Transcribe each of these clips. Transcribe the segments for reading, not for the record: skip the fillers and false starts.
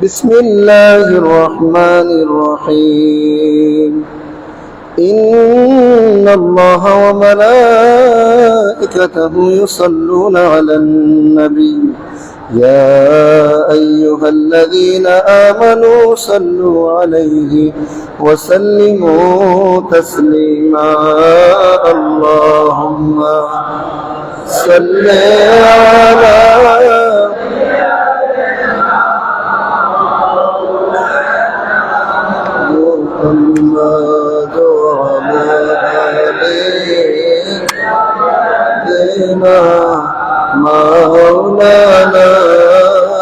بسم الله الرحمن الرحيم إن الله وملائكته يصلون على النبي يا أيها الذين آمنوا صلوا عليه وسلموا تسليما اللهم صل على محمد وعلى سيدنا مولانا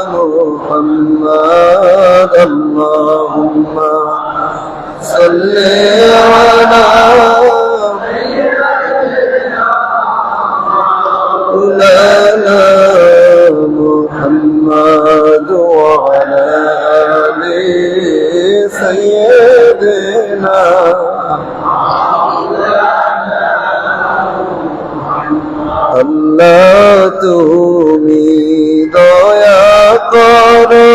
محمد اللهم صل على مولانا محمد وعلى سيدنا আল্লাহ তুমি দয়া করো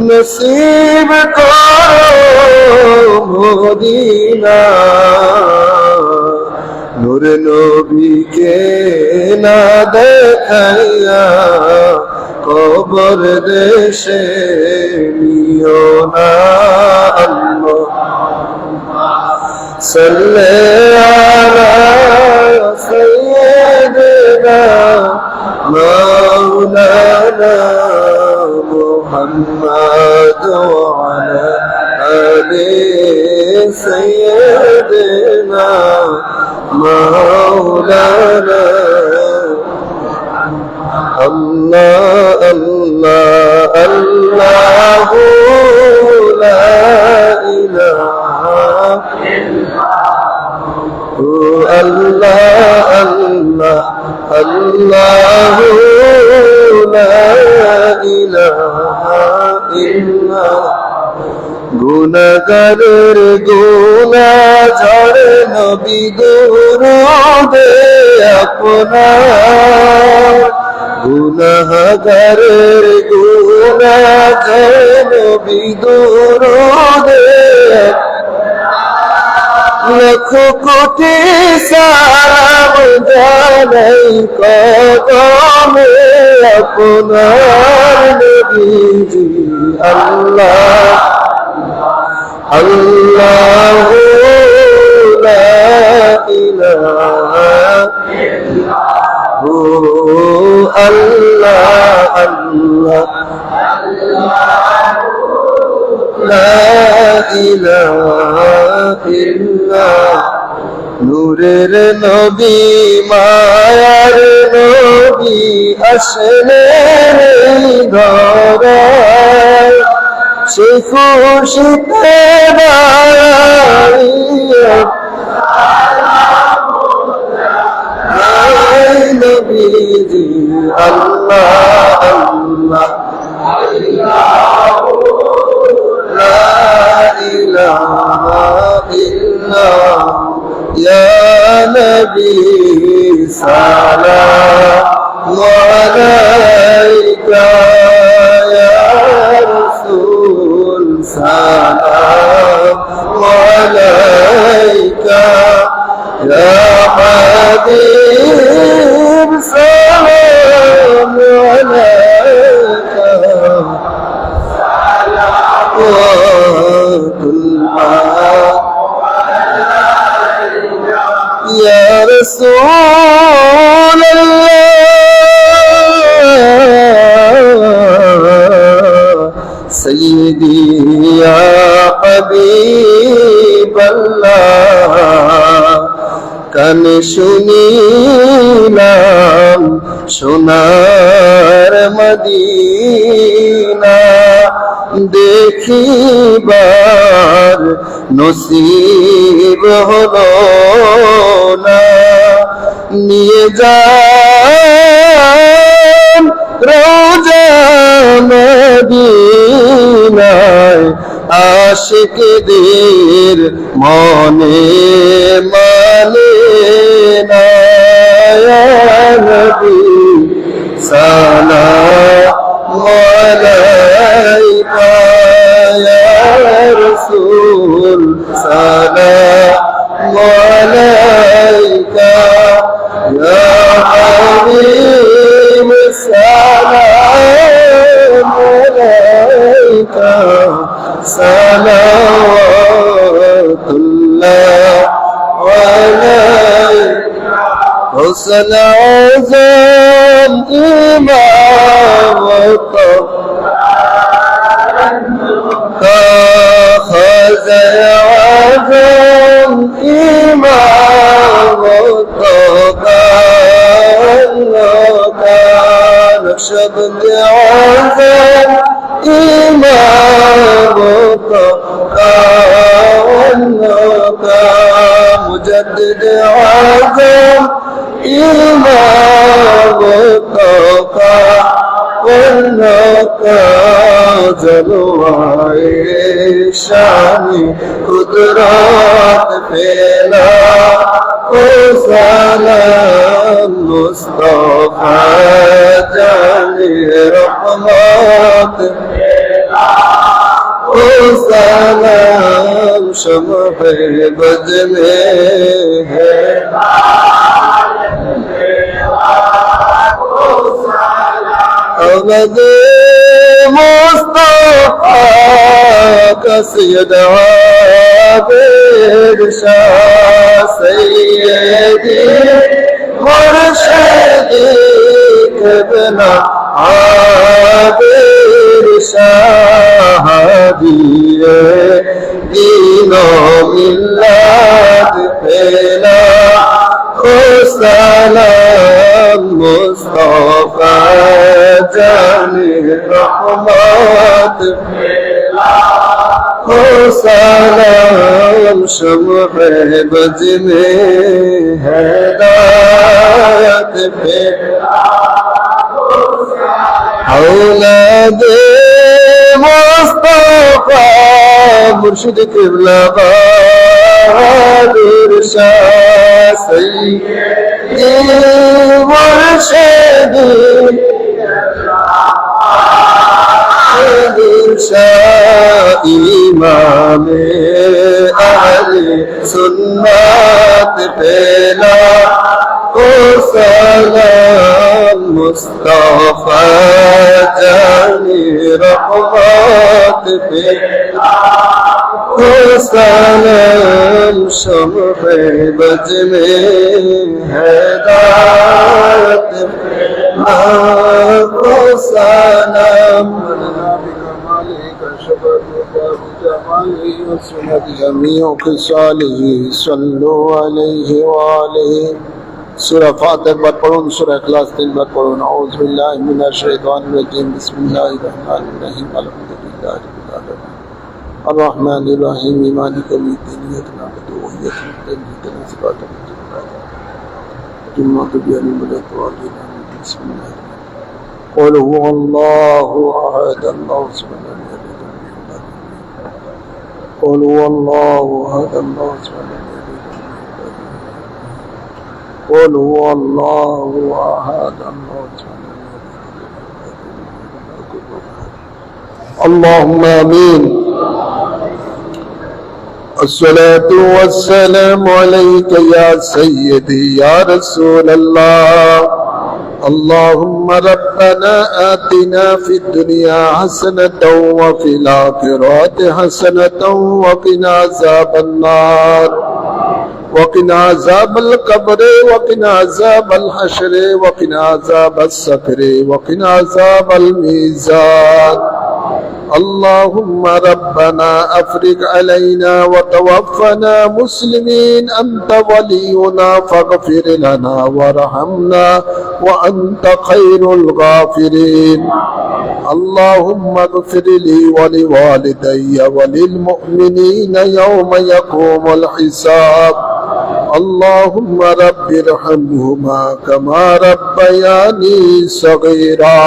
নসিব করো মদিনা নূর নবীকে না দেখাইয়া কবর দেশে নিও না আল্লাহ সাল্লি আলা সাইয়্যিদিনা মাওলানা মুহাম্মদ ওয়া আলা আলি সাইয়্যিদিনা মাওলানা Allah Allah Allah la ilaha illallah Allah Allah Allah la ilaha illallah গুনাহগারের গুনাহগার নবী দুরুদে আপনার গুনাহগারের গুনাহগার নবী দুরুদে লাখ কোটি সালাম জানাই কদমে আপনার নবীজি আল্লাহ আল্লাহ লা ইলাহা ইল্লাল্লাহ আল্লাহ আল্লাহ লা ইলাহা ইল্লাল্লাহ নূরের নবী মায়ার নবী আসলেন ধরায় সে খুশিতে দাঁড়াইয়া নবীজি আল্লাহ আল্লাহ লা ইলাহা ইল্লাল্লাহ ইয়া নবী সালাম আলাইকা ইয়া রাসূল সালাম আলাইকা ইয়া হাবিব সালাম আলাইকা ইয়া রাসূলুল্লাহ সাইয়্যিদি ইয়া হাবিবাল্লাহ কানে শুনিলাম সোনার মদিনা দেখিবার নসিব হলো না নিয়ে যান রোজা মদিনায় আশিকদের মনে মানে না নবী সালাম حسن عزم إمامته خزي عزم إمامته نقشبند عزم إمامته مجدد عزم إمامته جلوائے شانی قدرات پھیلا او سلام مصطفیٰ جانی رحمت پھیلا او سلام شمع بج میں ہے أحمد مصطفى كسيد عابد شاه سيدي مرشدي ابن عابد شاه هادي دين وملة پھیلا سلام مصطفى جانی رحمت پھیلا سلام شمع بج میں ہدایت پھیلا اولاد مصطفى مرشد قبلہ بہادر شاہ سیدی مرشدی شاہ امام اہل سنت پھیلا او سلام مصطفیٰ جانی رحمت پھیلا او سلام شمع بج میں ہدایت پھیلا او سلام جميع خصاله صلوا عليه وآله سورة فاتح بات پڑھون سورة اخلاص 3 بات پڑھون اعوذ باللہ من الشیطان الرجیم بسم اللہ الرحمن الرحیم الحمد للہ رب العالمین الرحمن الرحیم مالک یوم الدین ایاک نعبد و ایاک نستعین اهدنا الصراط المستقیم غیر المغضوب عليهم بسم الله قل هو الله احد الله الصمد قل هو الله احد الله الصمد قل هو الله احد الله الصمد اللهم امين الصلاة والسلام عليك يا سيدي يا رسول الله اللهم ربنا آتنا في الدنيا حسنة وفي الآخرة حسنة وقنا عذاب النار وقنا عذاب القبر وقنا عذاب الحشر وقنا عذاب السكر وقنا عذاب الميزان اللهم ربنا أفرج علينا وتوفنا مسلمين أنت ولينا فاغفر لنا وارحمنا وأنت خير الغافرين اللهم اغفر لي ولوالدي وللمؤمنين يوم يقوم الحساب اللهم رب ارحمهما كما ربياني صغيرا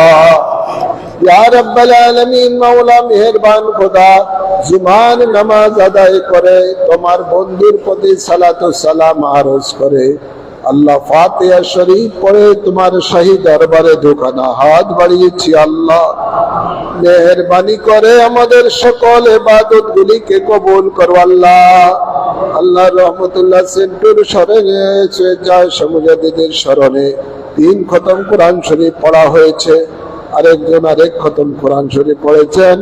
یا رب العالمین مولا মেহেরবান খোদা জুমান নামাজ আদায় করে তোমার বন্ধুর প্রতি সালাত ও সালাম আরজ করে আল্লাহ ফাতিহা শরীফ পড়ে তোমার শাহী দরবারে দুখানা হাত বাড়িয়েছি আল্লাহ মেহেরবানি করে আমাদের সকল ইবাদত গুলিকে কবুল করো আল্লাহ আল্লাহ রহমতুল্লাহ সেন্টুর স্মরণে যায় সমুজাদিদের স্মরণে 3 খতম কোরআন শরীফ পড়া হয়েছে আরেকজন আরেক খতম কোরআন শরীফ পড়েছেন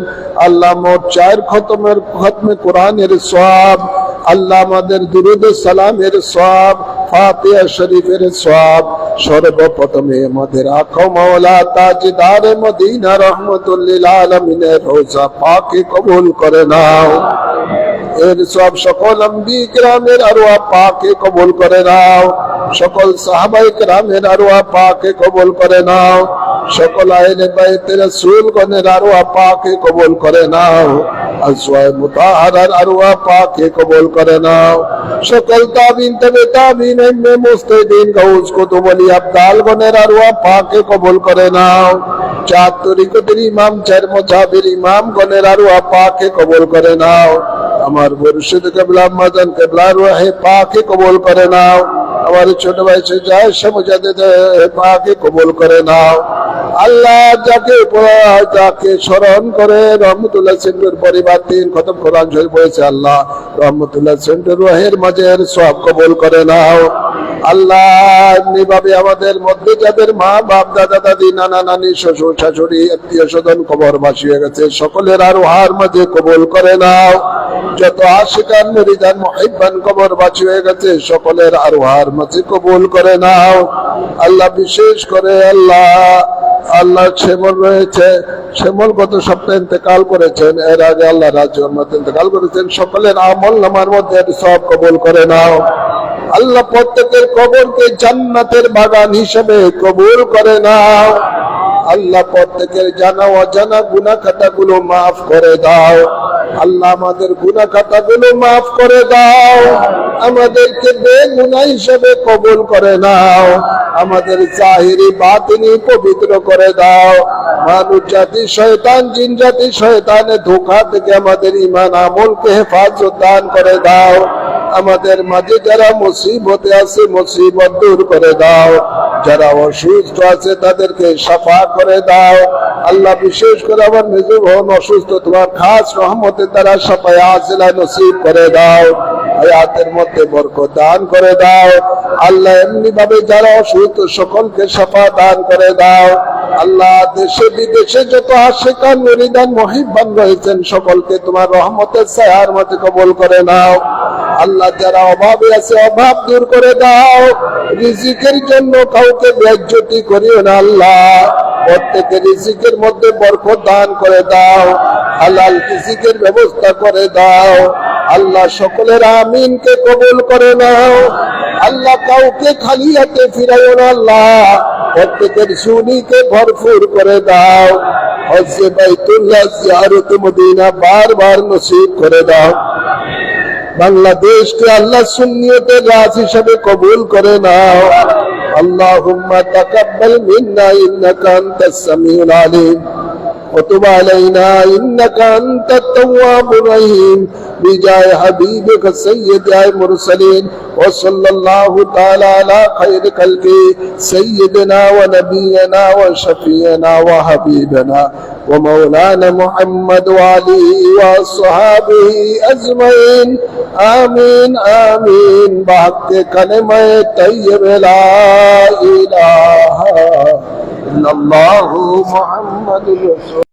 আল্লাহ মোট 4 খতমে কোরআনের সওয়াব আল্লাহ আমাদের দুরুদ ও সালামের সওয়াব ফাতিহা শরীফের সওয়াব সর্বপ্রথমে আমাদের আকা মাওলা তাজদারে মদিনা রহমাতুল লিল আলামিনের রওজা পাকে কবুল করে নাও। এর সব সকল আম্বিয়া কিরামের আরওয়াহ পাকে কবুল করে নাও। সকল সাহাবায়ে কিরামের আরওয়াহ পাকে কবুল করে নাও। সকল আহলে বাইতে রাসূলগণের আরওয়াহ পাকে কবুল করে নাও। আজওয়ায়ে মুতাহহারার আরওয়াহ পাকে কবুল করে নাও। সকল তাবিন তবে তাবিন ইমাম মুস্তাহিদিন গাউস কুতুব ওলি আবদালগণের আরওয়াহ পাকে কবুল করে নাও। চার তরিকতের ইমাম, চার মাযহাবের ইমামগণের আরওয়াহ পাকে কবুল করে নাও। আমার মুর্শিদ কিবলা মাদান কিবলার রূহে পাকে কবুল করে নাও। আমার ছোট ভাই সুজায় মুজাদ্দিদ পাকে কবুল করে নাও। আল্লাহ যাকে স্মরণ করে রহমতুল্লাহ সিন্ধুর পরিবার 3 খতম কোরআন শরীফ পড়েছে, আল্লাহ রহমতুল্লাহ সিন্ধুর রুহের মাঝের সওয়াব কবুল করে নাও। আল্লাহ এমনিভাবে আমাদের মধ্যে যাদের মা বাপ দাদা দাদি নানা নানি শ্বশুর শাশুড়ি আত্মীয় স্বজন কবরবাসী হয়ে গেছে সকলের আরওয়াহের মাঝে কবুল করে নাও। যত আশিকান মুরিদান মুহিব্বান কবরবাসী হয়ে গেছে সকলের আরওয়াহের মাঝে কবুল করে নাও। আল্লাহ বিশেষ করে আল্লাহ শ্যামল রয়েছে, শ্যামল গত সপ্তাহে ইন্তেকাল করেছেন, এর আগে আল্লাহ রাজ্যের মধ্যে ইন্তেকাল করেছেন, সকলের আমল নামার মধ্যে সব কবুল করে নাও। আল্লাহ প্রত্যেকের কবরকে জান্নাতের বাগান হিসেবে কবুল করে নাও। আল্লাহ প্রত্যেকের জানা অজানা গুনাহ খাতাগুলো মাফ করে দাও। আল্লাহ আমাদের গুনাহ খাতাগুলো মাফ করে দাও। আমাদেরকে বেগুনাহ হিসেবে কবুল করে নাও। আমাদের জাহিরি বাতিনি পবিত্র করে দাও। মানুষ জাতি শয়তান জিন জাতি শয়তানের ধোঁকা থেকে আমাদের ঈমান আমলকে হেফাজত দান করে দাও। আমাদের মাঝে যারা মুসিবতে আছে মুসিবত দূর করে দাও। যারা অসুস্থ আছে তাদেরকে শাফা করে দাও। আল্লাহ বিশেষ করে আমার মেজো বোন অসুস্থ, তোমার খাস রহমতের দ্বারা শাফায়ে আজিলা নসিব করে দাও। হায়াতের মধ্যে বরকত দান করে দাও। আল্লাহ এমনি ভাবে যারা অসুস্থ সকলকে শাফা দান করে দাও। আল্লাহ দেশে বিদেশে যত আশিকান মুরিদান মুহিব্বান রয়েছেন সকলকে তোমার রহমতের ছায়ার মধ্যে কবুল করে নাও। আল্লাহ যারা অভাবে আছে অভাব দূর করে দাও। রিজিকের জন্য কাউকে বেইজ্জতি করিও না আল্লাহ। প্রত্যেকের রিজিকের মধ্যে বরকত দান করে দাও। হালাল রিজিকের ব্যবস্থা করে দাও। আল্লাহ সকলের আমিনকে কবুল করে নাও। আল্লাহ কাউকে খালি হাতে ফিরাইও না আল্লাহ। প্রত্যেকের সুনিকে ভরপুর করে দাও। হজ্জে বাইতুল্লাহ জিয়ারত মদিনা বারবার নসিব করে দাও। বাংলাদেশকে আল্লাহ সুন্নিয়তের রাজ হিসেবে কবুল করে নাও। আল্লাহুম্মা তাকাব্বাল মিন্না ইন্নাকা আনতাস সামিউল আলিম وتب علينا إنك أنت التواب الرحيم بجاه حبيبك سيد المرسلين وصلى الله تعالى على خير خلقه سيدنا ونبينا وشفيعنا وحبيبنا ومولانا محمد وآله وصحابه أجمعين آمين آمين بحق كلمة طيب لا إله إلا الله محمد رسول